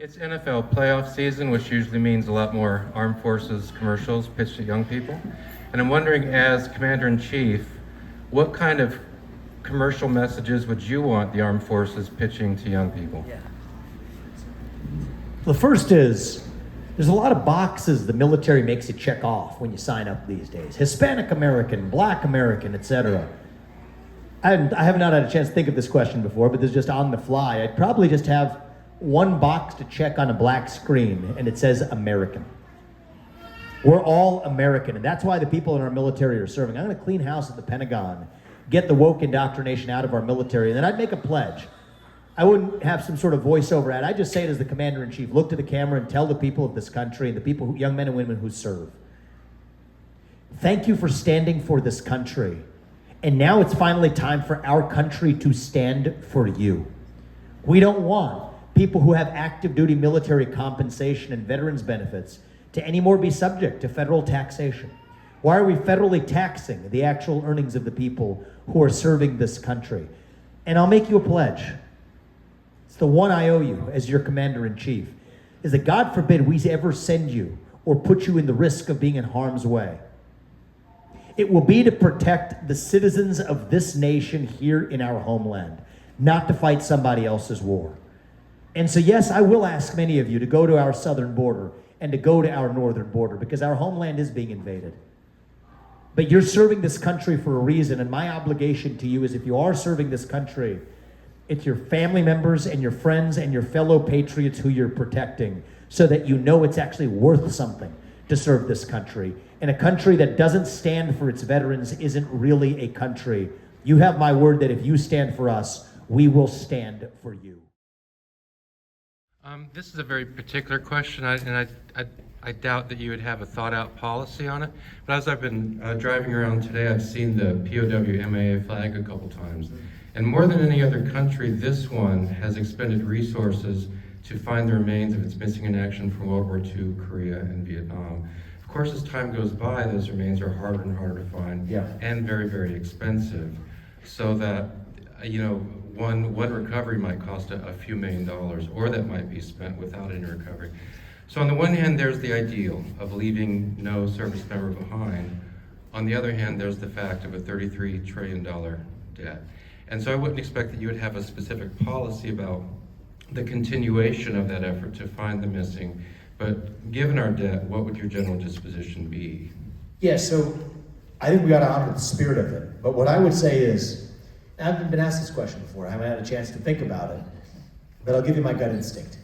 It's NFL playoff season, which usually means a lot more armed forces commercials pitched to young people. And I'm wondering, as Commander-in-Chief, what kind of commercial messages would you want the armed forces pitching to young people? Yeah. The first is, there's a lot of boxes the military makes you check off when you sign up these days. Hispanic American, Black American, etc. I have not had a chance to think of this question before, but this is just on the fly. I'd probably just have one box to check on a black screen, and it says American. We're all American, and that's why the people in our military are serving. I'm going to clean house at the Pentagon, get the woke indoctrination out of our military, and then I'd make a pledge. I wouldn't have some sort of voiceover ad. I'd just say it as the Commander-in-Chief. Look to the camera and tell the people of this country and the people, young men and women who serve, thank you for standing for this country. And now it's finally time for our country to stand for you. We don't want people who have active duty military compensation and veterans benefits to anymore be subject to federal taxation. Why are we federally taxing the actual earnings of the people who are serving this country? And I'll make you a pledge. It's the one I owe you as your Commander-in-Chief, is that God forbid we ever send you or put you in the risk of being in harm's way. It will be to protect the citizens of this nation here in our homeland, not to fight somebody else's war. And so yes, I will ask many of you to go to our southern border and to go to our northern border, because our homeland is being invaded. But you're serving this country for a reason, and my obligation to you is, if you are serving this country, it's your family members and your friends and your fellow patriots who you're protecting, so that you know it's actually worth something to serve this country. And a country that doesn't stand for its veterans isn't really a country. You have my word that if you stand for us, we will stand for you. This is a very particular question, and I doubt that you would have a thought-out policy on it. But as I've been driving around today, I've seen the WWII flag a couple times. And more than any other country, this one has expended resources to find the remains of its missing in action from World War II, Korea, and Vietnam. Of course, as time goes by, those remains are harder and harder to find, and very, very expensive. So that, one recovery might cost a few $1,000,000, or that might be spent without any recovery. So on the one hand, there's the ideal of leaving no service member behind. On the other hand, there's the fact of a $33 trillion debt. And so I wouldn't expect that you would have a specific policy about the continuation of that effort to find the missing. But given our debt, what would your general disposition be? Yeah, so I think we ought to honor the spirit of it. But what I would say is, I haven't been asked this question before. I haven't had a chance to think about it, but I'll give you my gut instinct.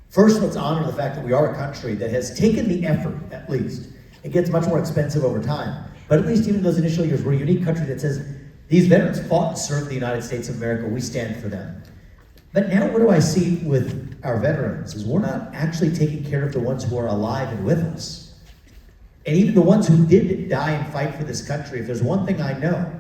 First, let's honor the fact that we are a country that has taken the effort, at least. It gets much more expensive over time, but at least even in those initial years, we're a unique country that says, these veterans fought and served the United States of America, we stand for them. But now what do I see with our veterans is we're not actually taking care of the ones who are alive and with us. And even the ones who did die and fight for this country, if there's one thing I know,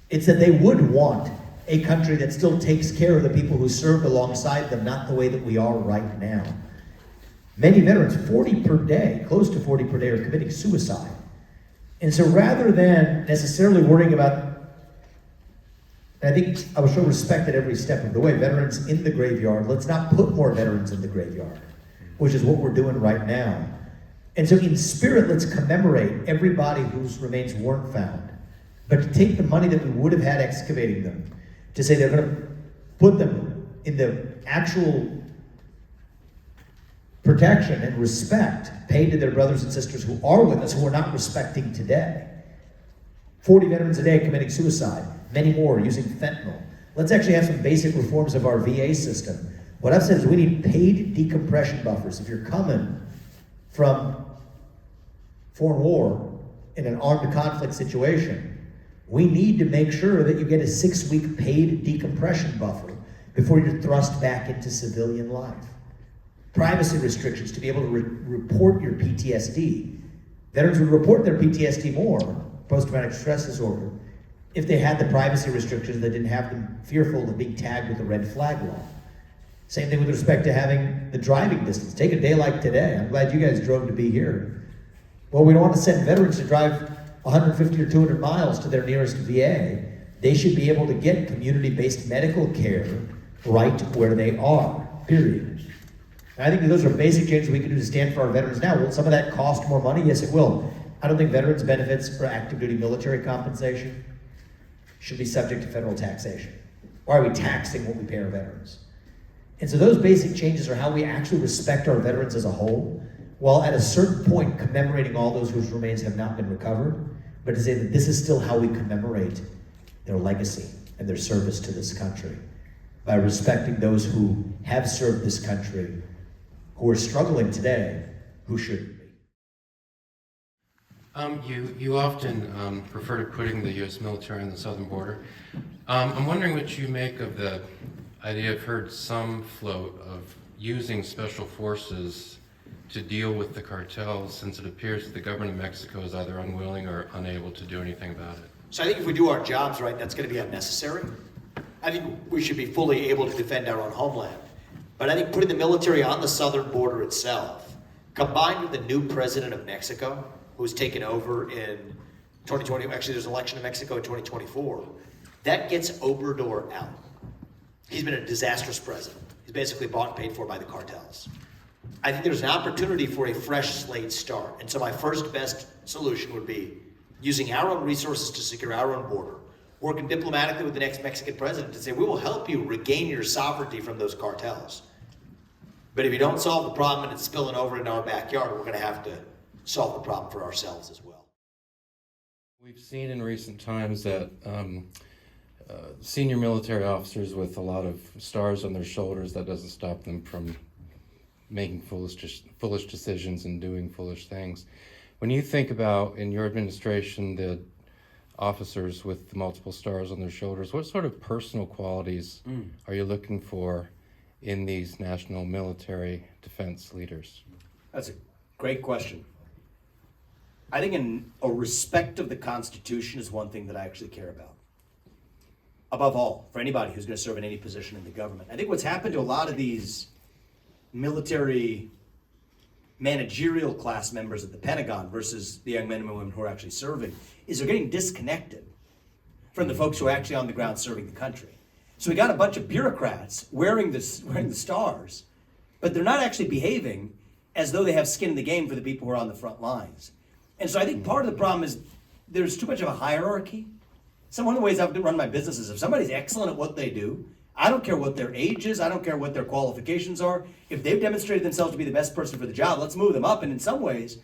it's that they would want a country that still takes care of the people who served alongside them, not the way that we are right now. Many veterans, 40 per day, close to 40 per day, are committing suicide. And so rather than necessarily worrying about, and I think I will show respect at every step of the way, veterans in the graveyard, let's not put more veterans in the graveyard, which is what we're doing right now. And so in spirit, let's commemorate everybody whose remains weren't found. But to take the money that we would have had excavating them, to say they're going to put them in the actual protection and respect paid to their brothers and sisters who are with us, who are not respecting today. 40 veterans a day committing suicide, many more using fentanyl. Let's actually have some basic reforms of our VA system. What I've said is we need paid decompression buffers. If you're coming from foreign war in an armed conflict situation, we need to make sure that you get a 6-week paid decompression buffer before you're thrust back into civilian life. Privacy restrictions to be able to report your PTSD. Veterans would report their PTSD more, post-traumatic stress disorder, if they had the privacy restrictions that didn't have them fearful of being tagged with the red flag law. Same thing with respect to having the driving distance. Take a day like today. I'm glad you guys drove to be here. Well, we don't want to send veterans to drive 150 or 200 miles to their nearest VA. They should be able to get community-based medical care right where they are. period. And I think that those are basic changes we can do to stand for our veterans now. Will some of that cost more money? Yes, it will. I don't think veterans benefits or active duty military compensation should be subject to federal taxation. Why are we taxing what we pay our veterans? And so those basic changes are how we actually respect our veterans as a whole, while at a certain point commemorating all those whose remains have not been recovered, but to say that this is still how we commemorate their legacy and their service to this country, by respecting those who have served this country, who are struggling today, who shouldn't be. You often refer to putting the U.S. military on the southern border. I'm wondering what you make of the idea. I've heard some float of using special forces to deal with the cartels, since it appears that the government of Mexico is either unwilling or unable to do anything about it. So I think if we do our jobs right, that's going to be unnecessary. I think we should be fully able to defend our own homeland. But I think putting the military on the southern border itself, combined with the new president of Mexico, who's taken over in 2020, actually there's an election in Mexico in 2024, that gets Obrador out. He's been a disastrous president. He's basically bought and paid for by the cartels. I think there's an opportunity for a fresh slate start. And so my first best solution would be using our own resources to secure our own border, working diplomatically with the next Mexican president to say, we will help you regain your sovereignty from those cartels. But if you don't solve the problem and it's spilling over into our backyard, we're going to have to solve the problem for ourselves as well. We've seen in recent times that senior military officers with a lot of stars on their shoulders, that doesn't stop them from making foolish decisions and doing foolish things. When you think about, in your administration, the officers with the multiple stars on their shoulders, what sort of personal qualities are you looking for in these national military defense leaders? That's a great question. I think a respect of the Constitution is one thing that I actually care about. Above all, for anybody who's going to serve in any position in the government. I think what's happened to a lot of these military managerial class members at the Pentagon versus the young men and women who are actually serving is they're getting disconnected from the folks who are actually on the ground serving the country. So we got a bunch of bureaucrats wearing the stars, but they're not actually behaving as though they have skin in the game for the people who are on the front lines. And so I think part of the problem is there's too much of a hierarchy. So one of the ways I've run my business is if somebody's excellent at what they do, I don't care what their age is, I don't care what their qualifications are. If they've demonstrated themselves to be the best person for the job, let's move them up. And in some ways,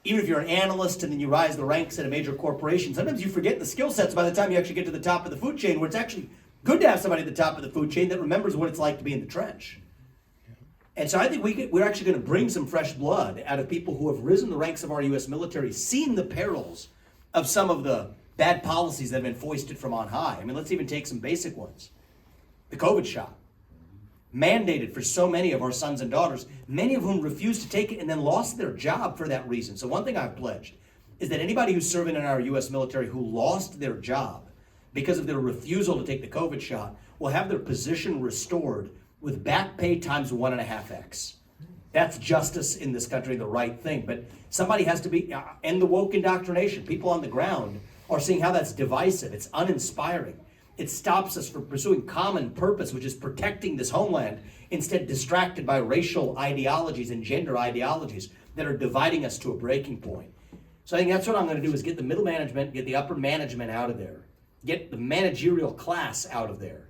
even if you're an analyst and then you rise the ranks at a major corporation, sometimes you forget the skill sets by the time you actually get to the top of the food chain, where it's actually good to have somebody at the top of the food chain that remembers what it's like to be in the trench. And so I think we're actually going to bring some fresh blood out of people who have risen the ranks of our U.S. military, seen the perils of some of the bad policies that have been foisted from on high. I mean, let's even take some basic ones. The COVID shot, mandated for so many of our sons and daughters, many of whom refused to take it and then lost their job for that reason. So one thing I've pledged is that anybody who's serving in our U.S. military who lost their job because of their refusal to take the COVID shot will have their position restored with back pay times 1.5x. That's justice in this country, the right thing. But somebody has to be, end the woke indoctrination. People on the ground are seeing how that's divisive. It's uninspiring. It stops us from pursuing common purpose, which is protecting this homeland, instead distracted by racial ideologies and gender ideologies that are dividing us to a breaking point. So I think that's what I'm going to do, is get the middle management, get the upper management out of there, get the managerial class out of there,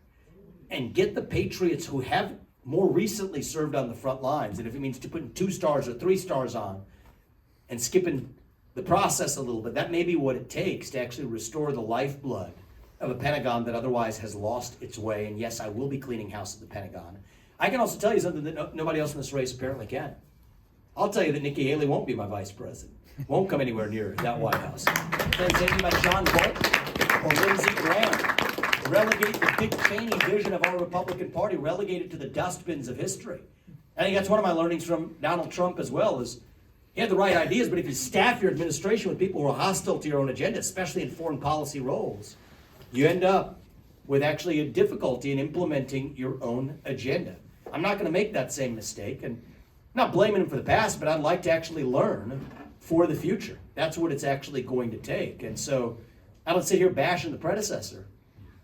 and get the patriots who have more recently served on the front lines. And if it means to putting 2 stars or 3 stars on and skipping the process a little bit, that may be what it takes to actually restore the lifeblood of a Pentagon that otherwise has lost its way. And yes, I will be cleaning house at the Pentagon. I can also tell you something that nobody else in this race apparently can. I'll tell you that Nikki Haley won't be my vice president. Won't come anywhere near that White House. Then say about John Bolton or Lindsey Graham. Relegate the Dick Cheney vision of our Republican Party, relegate it to the dustbins of history. I think that's one of my learnings from Donald Trump as well, is he had the right ideas, but if you staff your administration with people who are hostile to your own agenda, especially in foreign policy roles, you end up with actually a difficulty in implementing your own agenda. I'm not going to make that same mistake, and I'm not blaming him for the past, but I'd like to actually learn for the future. That's what it's actually going to take. And so I don't sit here bashing the predecessor.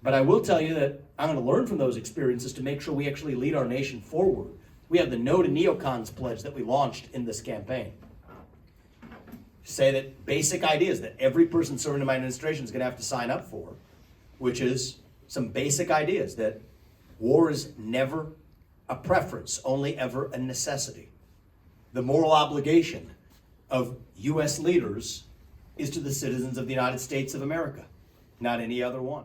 But I will tell you that I'm going to learn from those experiences to make sure we actually lead our nation forward. We have the No to Neocons pledge that we launched in this campaign. Say that basic ideas that every person serving in my administration is going to have to sign up for, which is some basic ideas that war is never a preference, only ever a necessity. The moral obligation of U.S. leaders is to the citizens of the United States of America, not any other one.